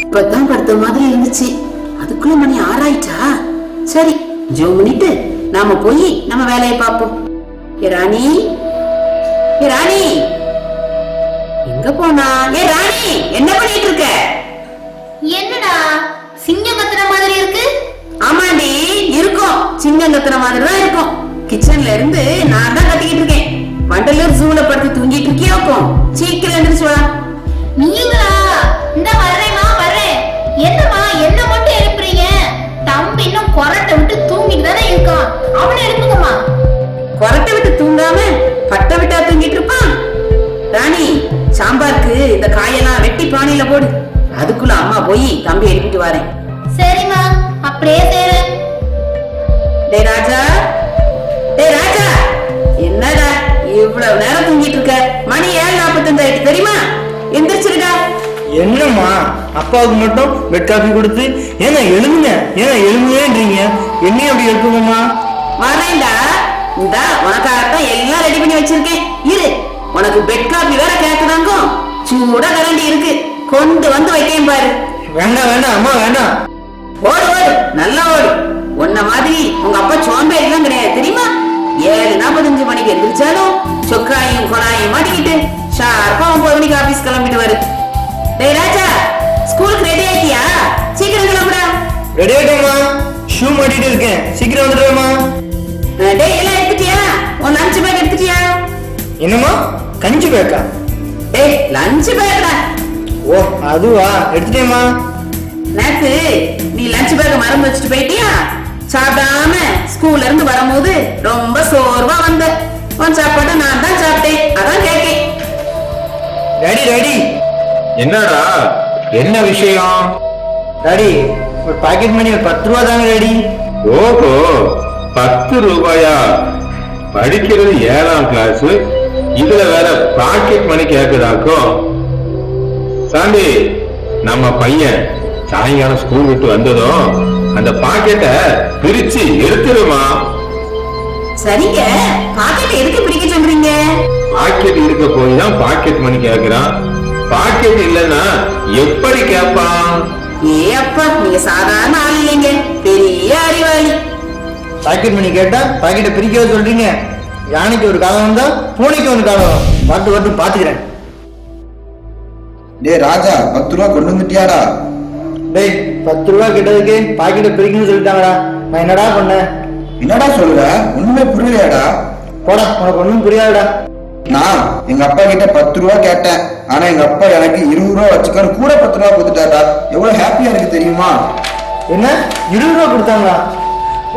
இப்பதான் படுத்த மாதிரி இருந்துச்சு, அதுக்குள்ள மணி 6 ஆயிட்டா. சரி, ஜோ பண்ணிட்டு நாம போய் நம்ம வேலையை பார்ப்போம். ஏ ராணி, ஏ ராணி, எங்க போனா? ஏ ராணி, என்ன பண்ணிட்டு இருக்க? என்னடா சிங்கம் கத்துற மாதிரி இருக்கு? ஆமாண்டி, இருக்கும், சிங்கம் கத்துற மாதிரி தான் இருக்கும். கிச்சன்ல இருந்து நான் தான் கத்திக்கிட்டு இருக்கேன். வண்டலூர் ஜூல படுத்து தூங்கிட்டு இருக்கியோக்கும். சீக்கிரம் எழுந்திருச்சு வா. நீங்களா? இந்த வர்றேமா வர்றேன். என்னமா என்ன மட்டும் எழுப்புறீங்க? தம்பி இன்னும் கொரட்டை விட்டு தூங்கிட்டு தானே இருக்கான், அவனை எழுப்புங்கம்மா. கொரட்டை விட்டு தூங்காம பட்டை விட்டா தூங்கிட்டு இருப்பான். ராணி, சாம்பாருக்கு இந்த காயெல்லாம் வெட்டி பானையில போடு. அதுக்குள்ள அம்மா போய் தம்பி எழுப்பிட்டு வரேன். சரிம்மா, அப்படியே செய்றேன். டேய் ராஜா, டேய் ராஜா, என்னடா இவ்வளவு நேரம் தூங்கிட்டு இருக்க? மணி 7:45 ஆயிட்டு தெரியுமா? எந்திரிச்சிருடா. என்னம்மா, அப்பாவுக்கு மட்டும் பெட் காஃபி கொடுத்து ஏன்னா எழுதுங்க, ஏன்னா எழுதுங்கன்றீங்க, என்னையும் அப்படி எழுப்புங்கம்மா. வரேன்டா, இந்த உனக்காகத்தான் எல்லாம் ரெடி பண்ணி வச்சிருக்கேன். இரு, உனக்கு பெட் காபி வேற கேக்குறாங்க. சூட கரண்டி இருக்கு, கொண்டு வந்து வைக்கேன் பாரு. வேண்டாம் வேண்டாம் அம்மா, வேண்டாம். ஓடு ஓடு, நல்லா ஓடு. உன்ன மாதிரி உங்க அப்பா சோம்பேறிலாம் கிடையாது தெரியுமா? 7:45 மணிக்கு எந்திரிச்சாலும் சொக்காயும் கொடாயும் மாட்டிக்கிட்டு ஷார்ப்பா 9 மணிக்கு ஆபீஸ் கிளம்பிட்டு வரு. டேய் ராஜா, ஸ்கூலுக்கு ரெடி ஆயிட்டியா? சீக்கிரம் கிளம்புடா. ரெடி ஆயிட்டேம்மா, ஷூ மாட்டிட்டு இருக்கேன், சீக்கிரம் வந்துடுவேம்மா. டேய், எல்லாம் எடுத்துட்டியா? உன் லஞ்ச் பேக் எடுத்துட்டியா? என்னம்மா, கஞ்சி பேக்கா? டேய், லஞ்ச் பேக்டா. ஓ அதுவா, எடுத்துட்டேம்மா. நேத்து நீ லஞ்ச் பேக் மறந்து வச்சுட்டு போயிட்டியா? சாப்பிடாம ஸ்கூல்ல இருந்து வரும்போது ரொம்ப சோர்வா வந்த. உன் சாப்பாட்டை நான் தான் சாப்பிட்டேன், அதான் கேட்டேன். Daddy daddy. என்னடா, என்ன விஷயம்? டாடி, ஒரு பாக்கெட் மணி ஒரு 10 ரூபா தாங்க டாடி. ஓஹோ, 10 ரூபாயா? படிக்கிறது 7ஆம் கிளாஸ், இதுல வேற பாக்கெட் மணி கேக்குதாக்கும். சாண்டி, நம்ம பையன் சாயங்காலம் ஸ்கூல் விட்டு வந்ததும் அந்த பாக்கெட்டை பிரிச்சு எடுத்துருமா. சரிங்க, பாக்கெட் எதுக்கு பிடிக்க சொல்றீங்க? பாக்கெட் இருக்க போய் தான் பாக்கெட் மணி கேக்குறான். பாக்கெட் இல்லன்னா எப்படி கேட்பான்? ஏ அப்பா, நீங்க சாதாரண ஆள் இல்லைங்க, பெரிய அறிவாளி. பாக்கெட் மணி கேட்டா பாக்கெட்டை பிரிக்கவே சொல்றீங்க? யானைக்கு ஒரு காலம் வந்தா பூனைக்கு ஒரு காலம். வாட்டு வாட்டு பாத்துக்கிறேன். டேய் ராஜா, 10 ரூபா கொண்டு வந்துட்டியாடா? டேய், 10 ரூபா கிட்டதுக்கு பாக்கெட்டை பிரிக்கணும்னு சொல்லிட்டாங்கடா. நான் என்னடா பண்ணேன்? என்னடா சொல்ற? ஒண்ணுமே புரியலையாடா? போடா, உனக்கு ஒண்ணும் புரியாதுடா. நான் எங்க அப்பா கிட்ட 10 ரூபா கேட்டேன், ஆனா எங்க அப்பா எனக்கு 20 ரூபா வச்சுக்கன்னு கூட 10 ரூபா கொடுத்துட்டாடா. எவ்வளவு ஹாப்பியா இருக்கு தெரியுமா? என்ன, 20 ரூபா கொடுத்தாங்களா?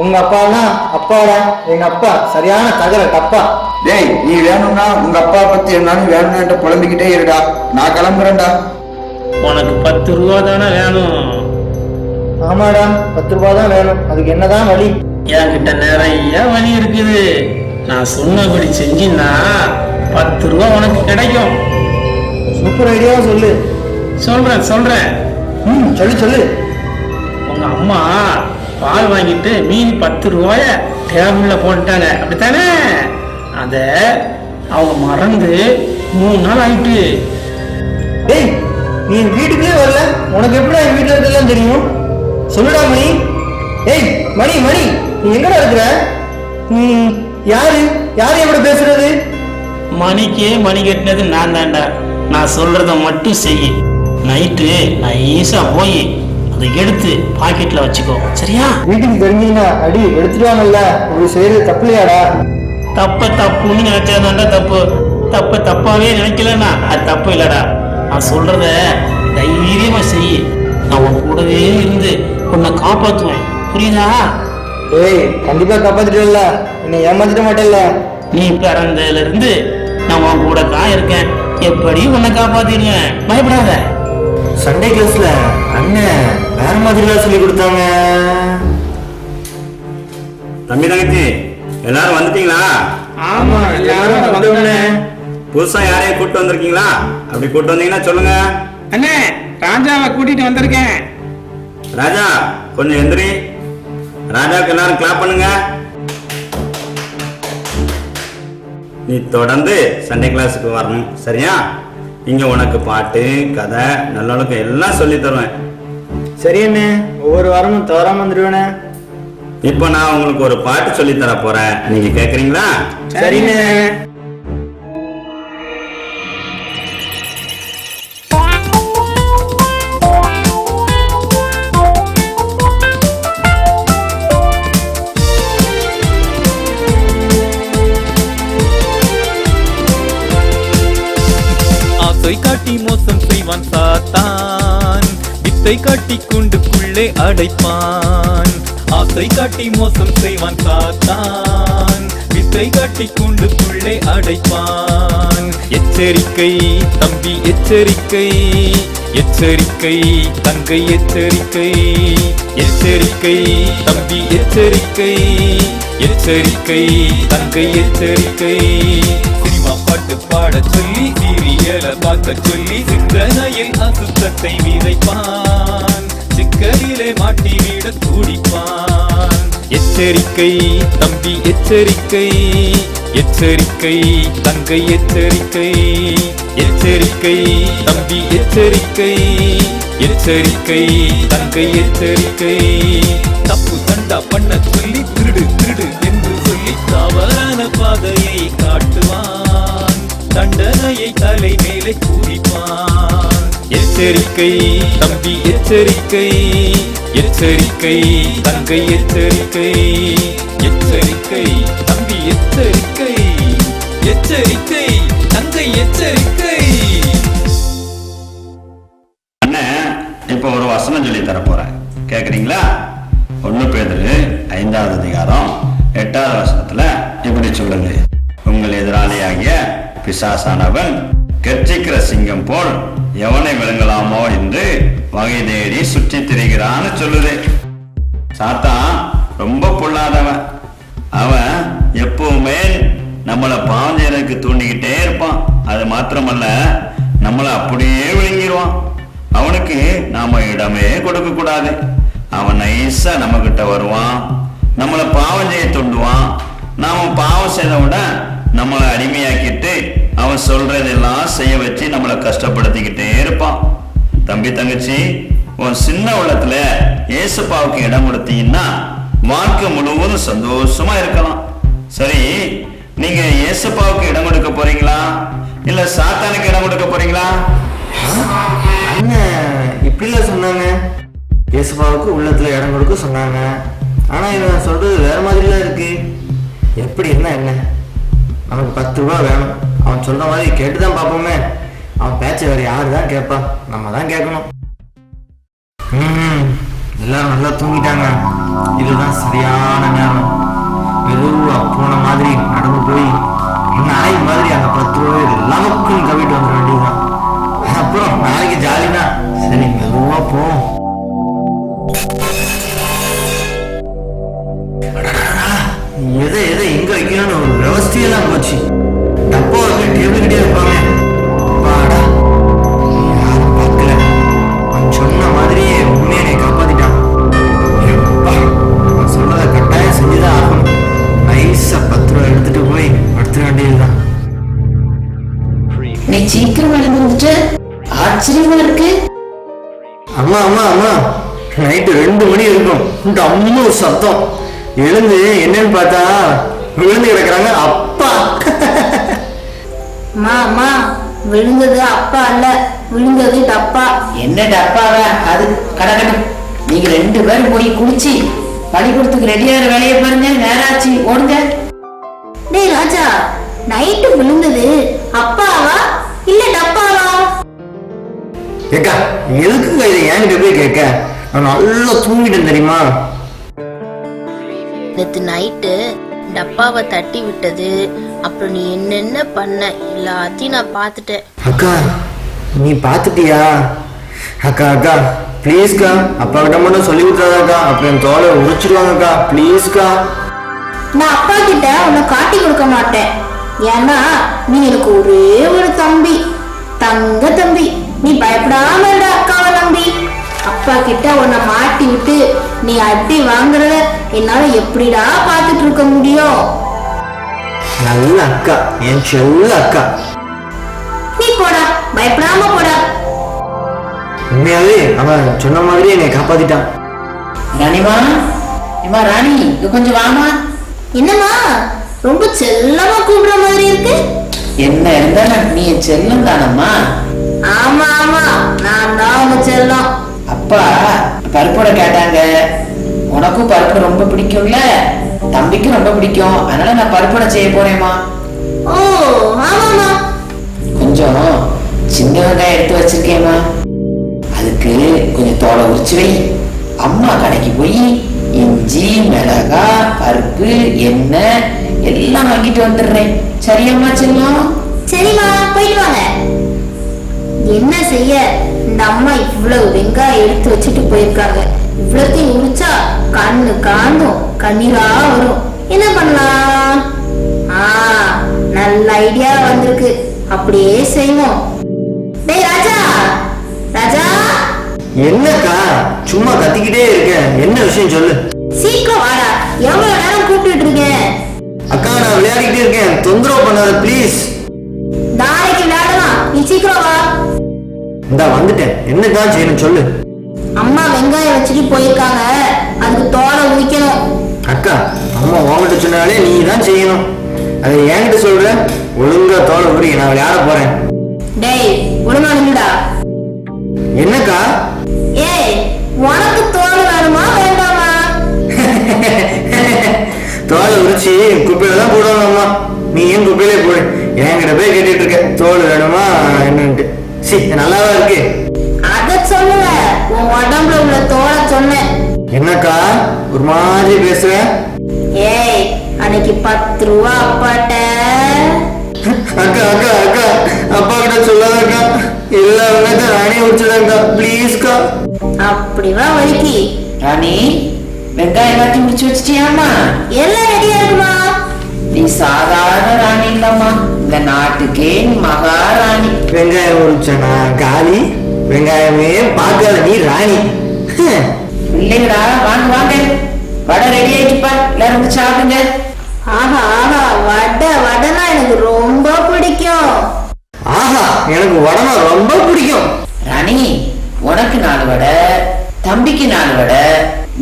உங்க அப்பாலாம் அப்பாடா, எங்க அப்பா சரியான தகர தப்பா. டேய், நீ வேணும்னா உங்க அப்பா பத்தி என்னாலும் வேணும்னு புலம்பிக்கிட்டே இருடா. நான் கிளம்புறேன்டா. உனக்கு 10 ரூபா தானே வேணும்? ஆமாடா, 10 ரூபா தான் வேணும். அதுக்கு என்னதான் வழி? என்கிட்ட நிறைய வழி இருக்குது. நான் சொன்னபடி செஞ்சின்னா 10 ரூபா உனக்கு கிடைக்கும். சூப்பர் ஐடியாவா சொல்லு. சொல்றேன். சொல்லு சொல்லு. உங்க அம்மா பால் வாங்கிட்டு மீதி 10 ரூபாய டேபிள்ல போட்டாங்க, அப்படித்தானே? அத அவங்க மறந்து 3 நாள் ஆயிட்டு. டேய், நீ வீட்டுக்குள்ளே வரல, உனக்கு எப்படிடா என் வீட்டுல இருக்கலாம் தெரியும்? சொல்லுடா மணி. ஏய் மணி, மணி, நீ எங்கடா இருக்கிற? நீ யாரு எப்படி பேசுறது? மணிக்கு மணி கட்டினது நான் தான்டா. நான் சொல்றத மட்டும் செய். நைட்டு நைஸா போய் அதை எடுத்து பாக்கெட்ல வச்சுக்கோ, சரியா? வீட்டுக்கு தெரிஞ்சீங்கன்னா அடி எடுத்துடுவாங்கல்ல. இப்படி செய்யறது தப்பு இல்லையாடா? தப்புன்னு நினைச்சாதான்டா தப்பு. தப்பாவே நினைக்கலன்னா அது தப்பு இல்லடா. நான் சொல்றத தைரியமா செய். நான் உன் கூடவே இருந்து உன்னை காப்பாத்துவேன், புரியுதா? ஏய், கண்டிப்பா காப்பாத்திட்டல, என்னை ஏமாத்திட மாட்டேல்ல? நீ பிறந்ததுல இருந்து நான் உன் கூட தான் இருக்கேன். எப்படி உன்னை காப்பாத்திடுவேன், பயப்படாத. சண்டே கிளாஸ்ல அண்ணன் வேற மாதிரிலாம் சொல்லி கொடுத்தாங்க. தம்பி தங்கச்சி எல்லாரும் வந்துட்டீங்களா? ஆமா, எல்லாரும் வந்தோடனே. புதுசா யாரையும் கூட்டு வந்திருக்கீங்களா? அப்படி கூட்டு வந்தீங்கன்னா சொல்லுங்க. அண்ணே, ராஜாவை கூட்டிட்டு வந்திருக்கேன். ராஜா, கொஞ்சம் எந்திரி. ராஜாவுக்கு எல்லாரும் கிளாப் பண்ணுங்க. நீ தொடர்ந்து சண்டே கிளாஸுக்கு வரணும், சரியா? இங்க உனக்கு பாட்டு, கதை, நல்லொழுக்கம் எல்லாம் சொல்லி தருவேன். சரி அண்ணே, ஒவ்வொரு வாரமும் தவறாம வந்துடுவேண்ணே. இப்போ நான் உங்களுக்கு ஒரு பாட்டு சொல்லி தர போறேன், நீங்க கேக்குறீங்களா? சரிண்ணே. ஆசை காட்டி மோசம் செய்வான் சாத்தான், வித்தை காட்டி கூண்டுக்குள்ளே அடைப்பான். ஆசை காட்டி மோசம் செய்வான் சாத்தான், வித்தை காட்டி கூண்டுக்குள்ளே அடைப்பான். எச்சரிக்கை தம்பி எச்சரிக்கை, எச்சரிக்கை தங்கை எச்சரிக்கை, எச்சரிக்கை தம்பி எச்சரிக்கை, எச்சரிக்கை தங்கை எச்சரிக்கை. சினிமா பாட்டு பாட சொல்லி சீரியல பார்க்க சொல்லி சிந்தனையில் அசுத்தத்தை விதைப்பான், சிக்கலிலே மாட்டி விட துடிப்பான். எச்சரிக்கை தம்பி எச்சரிக்கை, எச்சரிக்கை தங்கை எச்சரிக்கை, எச்சரிக்கை தம்பி எச்சரிக்கை, எச்சரிக்கை தங்கை எச்சரிக்கை. தப்பு தண்டா பண்ண சொல்லி திருடு திருடு என்று சொல்லி தவறான பாதையை காட்டுவான், தண்டனையை தலை மேலே கூறிப்பான். எச்சரிக்கை தம்பி எச்சரிக்கை, எச்சரிக்கை தங்கை எச்சரிக்கை, எச்சரிக்கை தம்பி எச்சரிக்கை, எச்சரிக்கை தங்கை எச்சரிக்கை. அண்ணன் இப்போ ஒரு வசனம் சொல்லி தர போறேன், கேக்குறீங்களா? 1 பேதுரு 5ஆவது அதிகாரம் 8ஆவது வசனத்துல இப்படி சொல்லுது, உங்கள் எதிராளியாகிய பிசாசானவன் கர்ச்சிக்கிற சிங்கம் போல் எவனை விழுங்கலாமோ என்று வகை தேடி சுற்றி திரிகிறான்னு சொல்லுது. சாத்தான் ரொம்ப பொல்லாதவன். அவன் எப்பவுமே நம்மளை பாவம் செய்யறதுக்கு தூண்டிக்கிட்டே இருப்பான். அது மாத்திரமல்ல, நம்மளை அப்படியே விழுங்கிடுவான். அவனுக்கு நாம இடமே கொடுக்க கூடாது. அவன் நைஸா நம்ம கிட்ட வருவான், நம்மளை பாவம் செய்ய தூண்டுவான். நாம பாவம் செய்தவிட நம்மளை அடிமையாக்கிட்டு அவன் சொல்றதெல்லாம் செய்ய வச்சு நம்மளை கஷ்டப்படுத்திக்கிட்டே இருப்பான். தம்பி தங்கச்சி, உன் சின்ன உள்ளத்துல ஏசப்பாவுக்கு இடம் கொடுத்தீங்கன்னா வாழ்க்கை முழுவதும் சந்தோஷமா இருக்கலாம். சரி, நீங்க ஏசப்பாவுக்கு இடம் கொடுக்க போறீங்களா இல்ல சாத்தானுக்கு இடம் கொடுக்க போறீங்களா? அண்ணன் இப்படில சொன்னாங்க, இயேசுபாவுக்கு உள்ளத்துல இடம் கொடுக்க சொன்னாங்க. ஆனா இவன் சொல்றது வேற மாதிரிலாம் இருக்கு. எப்படி என்ன நமக்கு 10 ரூபா வேணும், அவன் சொல்ற மாதிரி கேட்டுதான் பார்ப்போமே. அவன் பேச்ச வேற யாரு தான் கேட்பா, நம்ம தான் கேட்கணும். எல்லாரும் நல்லா தூங்கிட்டாங்க. இதுதான் சரியான நேரம். மெதுவா போன மாதிரி நடந்து போய் நாய் மாதிரி அந்த 10 ரூபாய் லவக்குன்னு கவிட்டு வந்துட வேண்டியதுதான். அப்புறம் நாளைக்கு ஜாலிதான். சரி, மெதுவா போவோம். எதை எங்க வைக்கணும்னு ஒரு விவசாயெல்லாம் போச்சு. டப்பா வந்து டேபிள் கிட்டே இருப்பாங்க. பாடா, யாரும் பார்க்கல. அவன் சொன்ன மாதிரியே உண்மையை காப்பாத்திட்டான். அவன் சொல்றத கட்டாயம் செஞ்சுதான் ஆகணும். நைஸா 10 ரூபா எடுத்துட்டு போய் படுத்துக்க வேண்டியதுதான். நீ சீக்கிரம் எழுந்துட்டு ஆச்சரியமா இருக்கு. அம்மா அம்மா அம்மா, நைட்டு 2 மணி இருக்கும். அம்மா சத்தம். எழுந்து என்னன்னு பார்த்தா விழுந்து கிடக்குறாங்க அப்பா. அம்மா விழுந்தது அப்பா அல்ல, விழுந்தது டப்பா. என்ன டப்பாவா அது? கடக்கட்டும். நீங்க 2 பேரும் போய் குளிச்சு பள்ளிக்கூடத்துக்கு ரெடியாகிற வேலையை பாருங்க. நேராச்சு, ஓடுங்க. டேய் ராஜா, நைட்டு விழுந்தது அப்பாவா இல்ல டப்பாவா? கேக்கா, எதுக்குங்க இதை என்கிட்ட போய் கேட்க? நான் நல்லா தூங்கிட்டேன் தெரியுமா? நேத்து நைட்டு டப்பாவை தட்டி விட்டது, அப்புறம் நீ என்னென்ன பண்ண எல்லாத்தையும் நான் பார்த்துட்டேன். அக்கா, நீ பார்த்துட்டியா? அக்கா அக்கா ப்ளீஸ்க்கா, அப்பா கிட்ட மட்டும் சொல்லி விட்டுறாதாக்கா, அப்புறம் தோலை உரிச்சிடுவாங்கக்கா, ப்ளீஸ்க்கா. நான் அப்பா கிட்ட உன்னை காட்டி கொடுக்க மாட்டேன். ஏன்னா நீ எனக்கு ஒரே ஒரு தம்பி, தங்க தம்பி. நீ பயப்படாம இருந்த அக்காவை நம்பி. அப்பா கிட்ட உன்னை மாட்டி விட்டு நீ அடி வாங்குறத என்னால எப்படிடா பார்த்துட்டு இருக்க முடியும்? நல்ல அக்கா, என் செல்ல அக்கா. நீ போடா, பயப்படாம போடா. உண்மையாவே அவன் சொன்ன மாதிரி என்னை காப்பாத்திட்டான். ராணிமா, ஏம்மா ராணி, இங்க கொஞ்சம் வாமா. என்னம்மா ரொம்ப செல்லமா கூப்பிடுற மாதிரி இருக்கு? என்ன இருந்தாலும் நீ என் செல்லம் தானம்மா. ஆமா ஆமா, நான் தான் உங்க செல்லம். அப்பா பருப்போட கேட்டாங்க. உனக்கும் பருப்பு ரொம்ப பிடிக்கும்ல, தம்பிக்கும் ரொம்ப பிடிக்கும். அதனால நான் பருப்போட செய்ய போறேம்மா. ஓ ஆமாமா. கொஞ்சம் சின்ன வெங்காயம் எடுத்து வச்சிருக்கேம்மா. அதுக்கு கொஞ்சம் தோலை உரிச்சு வை. அம்மா கடைக்கு போய் இஞ்சி, மிளகாய், பருப்பு, எண்ணெய் எல்லாம் வாங்கிட்டு வந்துடுறேன். சரியாம்மா செல்லம்? சரிம்மா, போயிட்டு வாங்க. என்ன செய்ய, இந்த அம்மா இவ்வளவு வெங்காயம் எடுத்து வச்சுட்டு போயிருக்காங்க. இவ்வளத்தையும் உரிச்சா கண்ணு காணும், கண்ணீரா வரும். என்ன பண்ணலாம்? நல்ல ஐடியா வந்திருக்கு. அப்படியே செய்வோம். டேய் ராஜா, ராஜா. என்னக்கா சும்மா கத்திக்கிட்டே இருக்க? என்ன விஷயம் சொல்லு. சீக்கிரம் வாடா, எவ்வளவு நேரம் கூப்பிட்டு இருக்கேன். அக்கா நான் விளையாடிக்கிட்டே இருக்கேன், தொந்தரவு பண்ணாத ப்ளீஸ். நாளைக்கு விளையாடலாம், நீ சீக்கிரம் வா. இந்தா வந்துட்டேன். என்னதான் செய்யணும் சொல்லு. அம்மா வெங்காயம் வச்சுட்டு போயிருக்காங்க, அதுக்கு தோலை உரிக்கணும். அக்கா அம்மா உங்ககிட்ட சொன்னாலே நீ தான் செய்யணும். அதை என்கிட்ட சொல்ற? ஒழுங்கா தோலை உரி, நான் விளையாட போறேன். டேய் ஒழுங்கா நில்லுடா. என்னக்கா? ஏய், உனக்கு தோல் வேணுமா வேண்டாமா? தோலை உரிச்சு குப்பையில தான் போடுவாங்க அம்மா. நீ ஏன் குப்பையிலே போடு? என்கிட்ட போய் கேட்டுட்டு இருக்க தோல் வேணுமா என்னன்ட்டு. நல்லாவா இருக்கு? அத சொல்லுவ, உன் உடம்புல உள்ள தோலை சொன்னேன். என்னக்கா ஒரு மாதிரி பேசுற? ஏய், அன்னைக்கு 10 ரூபா அப்பாட்ட. அக்கா அக்கா அக்கா அப்பா கிட்ட சொல்லாதக்கா. எல்லா வெங்காயத்தையும் நானே உரிச்சிடக்கா ப்ளீஸ்க்கா. அப்படிவா வலிக்கு? ராணி, வெங்காயம் எல்லாத்தையும் முடிச்சு வச்சிட்டியாமா? எல்லாம் ரெடியா இருக்குமா? நீ சாதாரண ராணி இல்லம்மா, இந்த நாட்டுக்கே நீ மகாராணி. வெங்காயம் உரிச்சனா காலி, வெங்காயமே பார்க்காத நீ ராணி. இல்லைங்கடா, வாங்க வாங்க, வடை ரெடி ஆயிடுப்பா, எல்லாரும் வந்து சாப்பிடுங்க. ஆஹா ஆஹா, வடைனா எனக்கு ரொம்ப பிடிக்கும். ஆஹா, எனக்கு வடை ரொம்ப பிடிக்கும். ராணி, உனக்கு 4 வடை, தம்பிக்கு 4 வடை.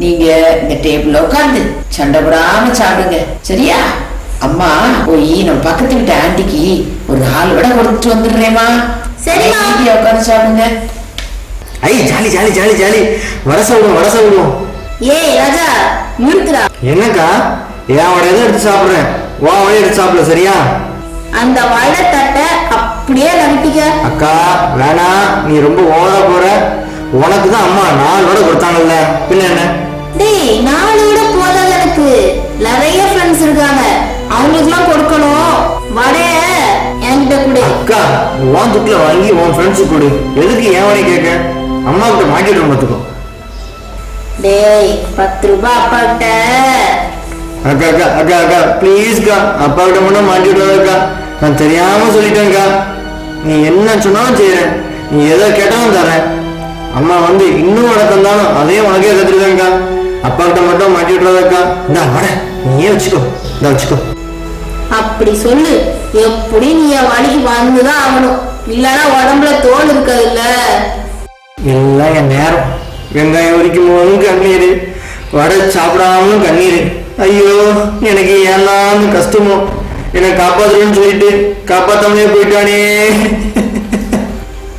நீங்க இந்த டேபிள்ல உட்கார்ந்து சண்டை போடாம சாப்பிடுங்க, சரியா? அம்மா போய் நம்ம பக்கத்து வீட்டு ஆண்டிக்கு ஒரு 4 வடை கொடுத்துட்டு வந்துடுறேம்மா. சரிம்மா. உட்காந்து சாப்பிடுங்க. ஐ ஜாலி ஜாலி ஜாலி ஜாலி. வடை சாப்பிடுவோம். ஏய் ராஜா, நிறுத்துடா. என்னக்கா என் வடை தான் எடுத்து சாப்பிடுறேன், உன் வடை எடுத்து சாப்பிடல சரியா? அந்த வடை தட்டை அப்படியே நம்பிக்க. அக்கா வேணாம், நீ ரொம்ப ஓவரா போற. உனக்கு தான் அம்மா 4 வடை கொடுத்தாங்கல்ல, பின்ன என்ன? டேய், 4 விட போதாது, எனக்கு நிறைய ஃப்ரெண்ட்ஸ் இருக்காங்க, அவங்களுக்குலாம் கொடுக்கணும். வடைய என்கிட்ட கொடு. அக்கா உன் துட்டுல வாங்கி உன் ஃப்ரெண்ட்ஸுக்கு கொடு. எதுக்கு என் வடை கேட்க? அம்மா கிட்ட மாட்டிட்டு பார்த்துக்கோ. டேய் 10 ரூபாய் அப்பா கிட்ட. அக்கா அக்கா அக்கா அக்கா ப்ளீஸ்க்கா, அப்பா கிட்ட மட்டும் மாட்டிவிடாதக்கா. நான் தெரியாம சொல்லிட்டேன்க்கா. நீ என்ன சொன்னாலும் செய்யறேன், நீ எதை கேட்டாலும் தரேன். அம்மா வந்து இன்னும் வடை தந்தாலும் அதையும் உனக்கே கத்துருக்கேன்க்கா. அப்பா கிட்ட மட்டும் மாட்டி விடாதக்கா. இந்தா வடை நீயே வச்சுக்கோ, இந்த வச்சுக்கோ. அப்படி சொல்லு. எப்படி நீ என் வழிக்கு வந்துதான் ஆகணும், இல்லன்னா உடம்புல தோல் இருக்காது இல்ல. எல்லாம் என் நேரம். வெங்காயம் உரிக்கும் போதும் கண்ணீர், வடை சாப்பிடாமலும் கண்ணீர். ஐயோ எனக்கு ஏன் கஷ்டமோ. என்னை காப்பாத்துறேன்னு சொல்லிட்டு காப்பாத்தாமலே போயிட்டானே.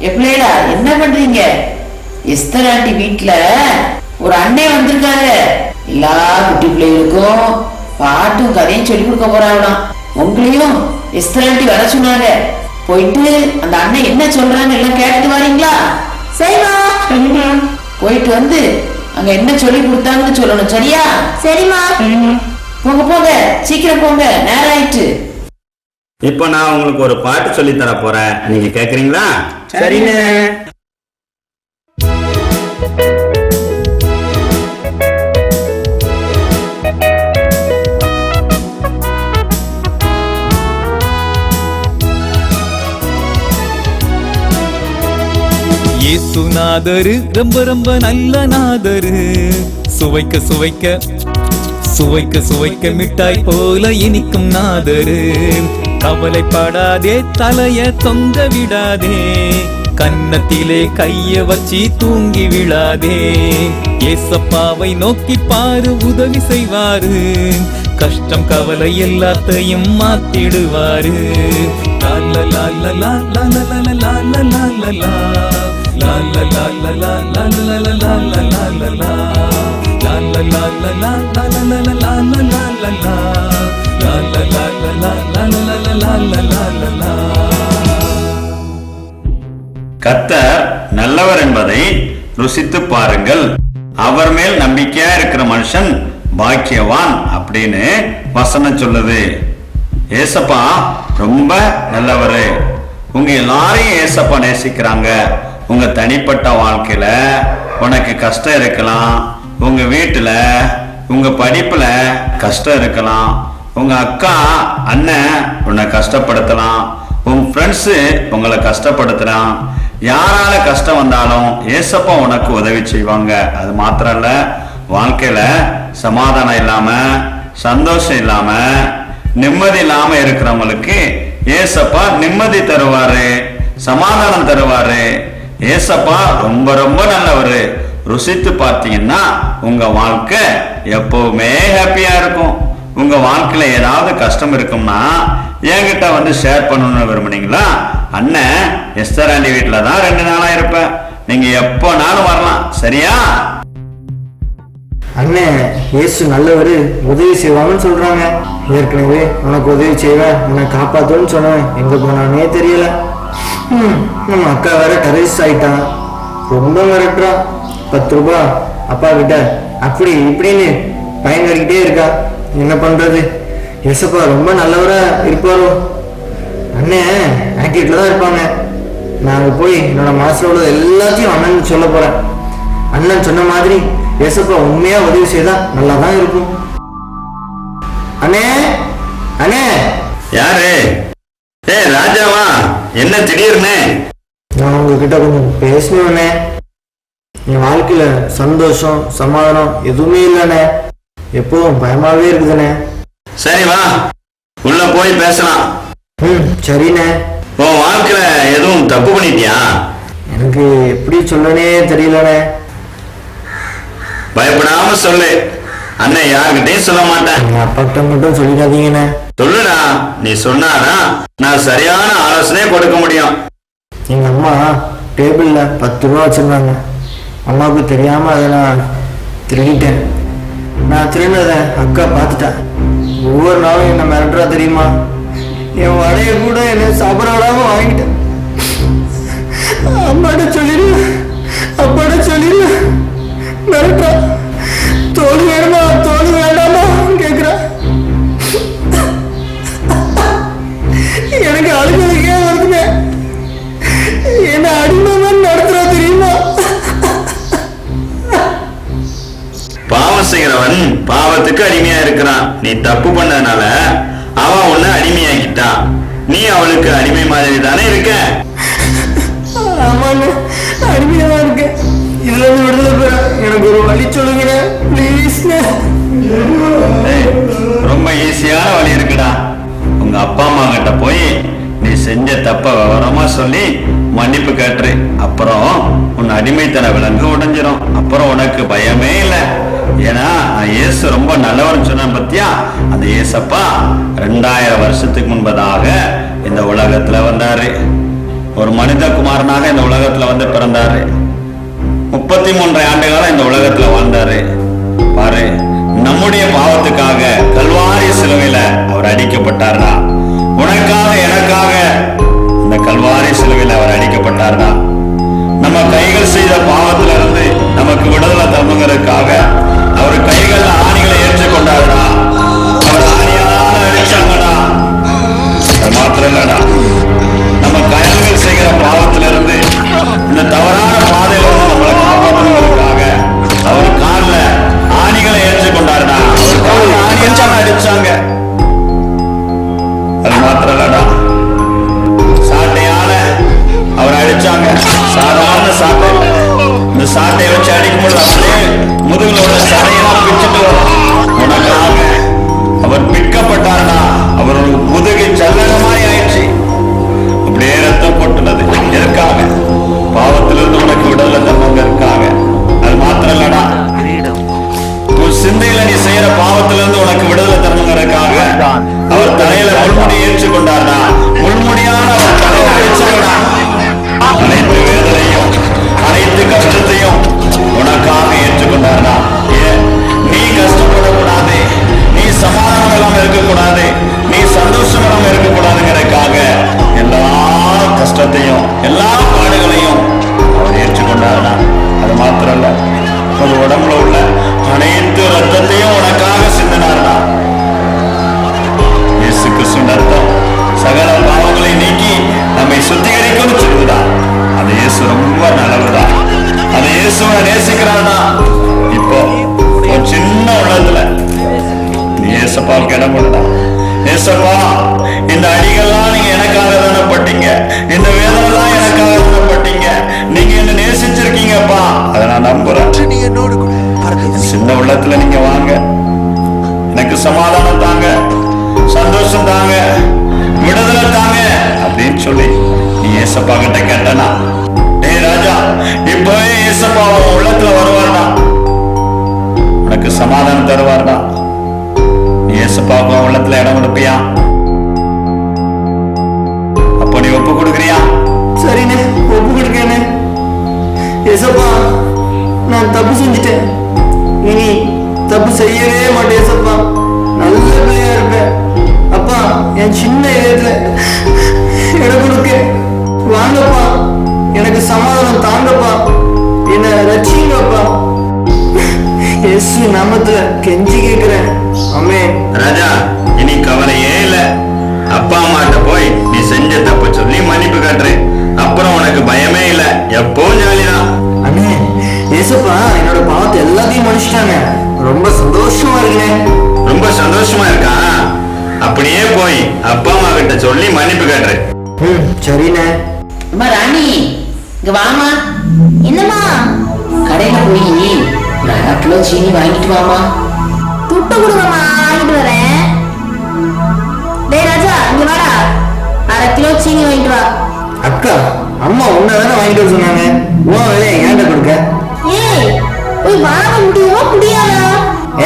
எப்படிடா என்ன பண்றீங்க? எஸ்தர் ஆண்டி வீட்டுல ஒரு அண்ணன் வந்திருக்காங்க. எல்லா குட்டி பிள்ளைகளுக்கும் பாட்டும் கதையும் சொல்லி கொடுக்க போறாங்களாம். உங்களையும் எஸ்தர் ஆண்டி வர சொன்னாங்க. போயிட்டு அந்த அண்ணன் என்ன சொல்றாங்க எல்லாம் கேட்டுட்டு வரீங்களா? சரிமா. போயிட்டு வந்து அங்க என்ன சொல்லி கொடுத்தாங்கன்னு சொல்லணும், சரியா? சரிமா. போங்க போங்க, சீக்கிரம் போங்க, நேரம் ஆயிட்டு. இப்போ நான் உங்களுக்கு ஒரு பாட்டு சொல்லி தர போறேன், நீங்க கேக்குறீங்களா? சரிண்ணே. இயேசுநாதரு ரொம்ப ரொம்ப நல்ல நாதரு. சுவைக்க சுவைக்க சுவைக்க சுவைக்க மிட்டாய் போல இனிக்கும் நாதரு. கவலைப்படாதே, தலைய தொங்க விடாதே, கன்னத்திலே கைய வச்சு தூங்கி விழாதே. ஏசப்பாவை நோக்கி பாரு, உதவி செய்வாரு. கஷ்டம் கவலை எல்லாத்தையும் மாத்திடுவாரு. லால லால லால லால லால லால லா லால லால லால லால லால லால லா லால லால லால லால லால லால லா லால லால லால லால லால லா. கர்த்தர் நல்லவர் என்பதை ருசித்து பாருங்கள். அவர் மேல் நம்பிக்கையா இருக்கிற மனுஷன் பாக்கியவான் அப்படின்னு வசனம் சொல்லுது. ஏசப்பா ரொம்ப நல்லவரு. உங்க எல்லாரையும் ஏசப்பா நேசிக்கிறாங்க. உங்க தனிப்பட்ட வாழ்க்கையில உனக்கு கஷ்டம் இருக்கலாம், உங்க வீட்டுல உங்க படிப்புல கஷ்டம் இருக்கலாம், உங்க அக்கா அண்ணன் உன்னை கஷ்டப்படுத்தலாம், உங்க ஃப்ரெண்ட்ஸு உங்களை கஷ்டப்படுத்தலாம். யாரால கஷ்டம் வந்தாலும் ஏசப்பா உனக்கு உதவி செய்வாங்க. அது மாத்திரம் இல்ல, வாழ்க்கையில சமாதானம் இல்லாம, சந்தோஷம் இல்லாம, நிம்மதி இல்லாம இருக்கிறவங்களுக்கு ஏசப்பா நிம்மதி தருவாரு, சமாதானம் தருவாரு. ஏசப்பா ரொம்ப ரொம்ப நல்லவரு. ருசித்து பார்த்தீங்கன்னா உங்க வாழ்க்கை எப்பவுமே ஹாப்பியா இருக்கும். உங்க வாழ்க்கையில ஏதாவது கஷ்டம் இருக்கும்னா என்கிட்ட வந்து ஷேர் பண்ணணும்னு விரும்புனீங்களா? அண்ணன் எஸ்தர் ஆண்டி வீட்டுல தான் 2 நாளா இருப்பேன். நீங்க எப்போனாலும் வரலாம், சரியா? அண்ணே, இயேசு நல்லவர், உதவி செய்வாங்கன்னு சொல்றாங்க. ஏற்கனவே உனக்கு உதவி செய்வேன், உன்னை காப்பாத்துன்னு சொன்னேன். எங்க போனானே தெரியல. நம்ம அக்கா வேற டெரரிஸ்ட் ஆயிட்டான். ரொம்ப மிரட்டுறான். 10 ரூபாய் அப்பா கிட்ட அப்படி இப்படின்னு பயன்படுத்திக்கிட்டே இருக்கா. என்ன பண்றது? எசப்பா ரொம்ப நல்லவரா இருப்பாரோ? அண்ணே ஆக்டிவிட்டில தான் இருப்பாங்க. நான் போய் என்னோட மனசுல உள்ள எல்லாத்தையும் அண்ணன் சொல்ல போறேன். அண்ணன் சொன்ன மாதிரி ஏசப்பா உண்மையா உதவி செய்தா நல்லா தான் இருக்கும். அண்ணே அண்ணே. யாரு? ராஜாவா? என்ன திடீர்னு? நான் உங்ககிட்ட கொஞ்சம் பேசணும்ண்ணே. என் வாழ்க்கையில சந்தோஷம் சமாதானம் எதுவுமே இல்லைண்ணே. எப்பவும் பயமாவே இருக்குதுண்ணே. சரி வா, உள்ள போய் பேசலாம். சரிண்ணே. உன் வாழ்க்கையில எதுவும் தப்பு பண்ணிட்டியா? எனக்கு எப்படி சொல்லனே தெரியலண்ணே. பயப்படாம சொல்லு. அண்ணன் யாருக்கிட்டையும் சொல்ல மாட்டேன். எங்க அப்பாக்கிட்ட மட்டும் சொல்லிடாதீங்கண்ணே. சொல்லுடா, நீ சொன்னாதான் நான் சரியான ஆலோசனை கொடுக்க முடியும். எங்க அம்மா டேபிள்ல 10 ரூபா வச்சிருந்தாங்க. அம்மாவுக்கு தெரியாம அதை நான் திருடிட்டேன். நான் திருடினதை அக்கா பார்த்துட்டா. ஒவ்வொரு நாளும் என்ன மிரட்டுறா தெரியுமா? என் வடையை கூட என்ன சாப்பிட விடாம வாங்கிட்டேன். அம்மாட்ட சொல்லிடு, அப்பாட்ட சொல்லிடு மிரட்டுறா. தோல் வேணுமா தோல் வேண்டாமா கேட்குறா. எனக்கு அழுகிறதுக்கே வருதுங்க. என்ன அடிமைதான் நடத்துறா தெரியுமா? பாவம் செய்கிறவன் பாவத்துக்கு அடிமையா இருக்கிறான். நீ தப்பு பண்ணதுனால அவன் உன்னை அடிமையாக்கிட்டான். நீ அவளுக்கு அடிமை மாதிரி தானே இருக்க. ஆமாங்க, அடிமையா தான் இருக்கேன். இதுல இருந்து விடுதலை பெற எனக்கு ஒரு வழி சொல்லுங்க ப்ளீஸ். ரொம்ப ஈஸியான வழி இருக்குடா. உங்க அப்பா அம்மா கிட்ட போய் நீ செஞ்ச தப்ப விவரமா சொல்லி மன்னிப்பு கேட்டுரு. அப்புறம் உன் அடிமைத்தன விலங்கு உடைஞ்சிரும். அப்புறம் உனக்கு பயமே இல்லை. ஏன்னா நான் இயேசு ரொம்ப நல்லவர்னு சொன்னேன் பத்தியா? அந்த இயேசப்பா 2000 வருஷத்துக்கு முன்பதாக இந்த உலகத்துல வந்தாரு. ஒரு மனித குமாரனாக இந்த உலகத்துல வந்து பிறந்தாரு. 33 ஆண்டு காலம் இந்த உலகத்துல வாழ்ந்தாரு. பாரு, நம்முடைய பாவத்துக்காக கல்வாரி சிலுவையில அவர் அடிக்கப்பட்டார்னா, உனக்காக எனக்காக இந்த கல்வாரி சிலுவையில அவர் அடிக்கப்பட்டார்னா, நம்ம கைகள் செய்த பாவத்துல இருந்து நமக்கு விடுதலை தருங்கிறதுக்காக அவர் கைகள்ல ஆணிகளை ஏற்றுக்கொண்டாருடா. அவர் ஆணியால அடிச்சாங்கடா. அது மாத்திரம் இல்லடா, நம்ம கைகள் செய்கிற பாவத்துல இருந்து இந்த தவறான பாதையில இருந்து நம்மளை காப்பாற்றுவதற்காக அவர் கால்ல ஆணிகளை ஏற்றுக்கொண்டாருடா. அவர் கால்ல ஆணியால அடிச்சாங்க. அது மாத்திரம் இல்லடா, சாட்டையால அவர் அடிச்சாங்க. சாதாரண சாட்டை, இந்த சாட்டையை வச்சு அடிக்கும்போது அப்படியே முதுகுல உள்ள சடையெல்லாம் பிச்சுட்டு வரும். உனக்காக அவர் பிற்கப்பட்டார்னா அவரோட முதுகை சல்லடமாய் ஆயிடுச்சு. அப்படியே ரத்தம் போட்டுள்ளது. எதற்காக? உள்ளத்துல நீங்க வாங்க, எனக்கு சமாதானம் தாங்க, சந்தோஷம் தாங்க, விடுதலை தாங்க அப்படின்னு சொல்லி நீ ஏசப்பா கிட்ட கேட்டனா, டேய் ராஜா, இப்பவே ஏசப்பா உன் உள்ளத்துல வருவார்டா, உனக்கு சமாதானம் தருவார்டா. நீ ஏசப்பாவுக்கு உன் உள்ளத்துல இடம் கொடுப்பியா? அப்போ நீ ஒப்பு கொடுக்குறியா? சரிண்ணே, ஒப்பு கொடுக்கண்ணே. ஏசப்பா, நான் தப்பு செஞ்சுட்டேன், இனி தப்பு செய்யவே மாட்டேன் ஏசப்பா, நல்ல பிள்ளையா இருப்பேன். அப்பா, என் சின்ன இதயத்துல இடம் கொடுக்க வாங்கப்பா, எனக்கு சமாதானம் தாங்கப்பா, என்ன ரட்சிங்கப்பா. இயேசு நாமத்துல கெஞ்சி கேட்கிறேன். ஆமென். ராஜா, இனி கவலையே இல்ல. அப்பா அம்மாட்ட போய் நீ செஞ்ச தப்பு சொல்லி மன்னிப்பு காட்டுறேன். அப்புறம் உனக்கு பயமே இல்ல, எப்பவும் ஜாலிதான். அண்ணே, ஏசப்பா என்னோட பாவத்தை எல்லாத்தையும் மன்னிச்சிட்டாங்க. ரொம்ப சந்தோஷமா இருக்கேன். ரொம்ப சந்தோஷமா இருக்கா? அப்படியே போய் அப்பா அம்மா கிட்ட சொல்லி மன்னிப்பு காட்டுறேன். சரிண்ணே. அம்மா ராணி, இங்க வாமா. என்னம்மா? கடையில போய் ஒரு 1/2 கிலோ சீனி வாங்கிட்டு வாமா. துட்டு கொடுங்கம்மா, வாங்கிட்டு வரேன். டேய் ராஜா, இங்க வாடா, 1/2 கிலோ சீனி வாங்கிட்டு வா. அக்கா, அம்மா உன்னதானே வாங்கிட்டு வர சொன்னாங்க, உன் வேலையை ஏன்டா கொடுக்க? ஏய், போய் வாங்க முடியுமா முடியாதா?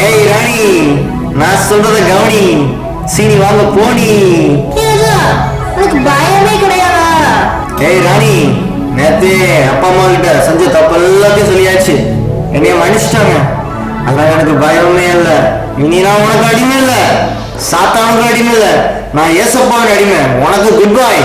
ஏய் ராணி, நான் சொல்றத கவனி, சீனி வாங்க போனி. ஏய் ராஜா, உனக்கு பயமே கிடையாதா? ஏய் ராணி, நேத்து அப்பா அம்மா கிட்ட செஞ்ச தப்பு எல்லாத்தையும் சொல்லியாச்சு, என்னைய மன்னிச்சிட்டாங்க. அதான் எனக்கு பயமே இல்ல. இனி நான் உனக்கு அடிமை இல்ல, சாத்தானுக்கு அடிமை இல்ல, நான் ஏசப்பாவின் அடிமை. உனக்கு குட் பாய்.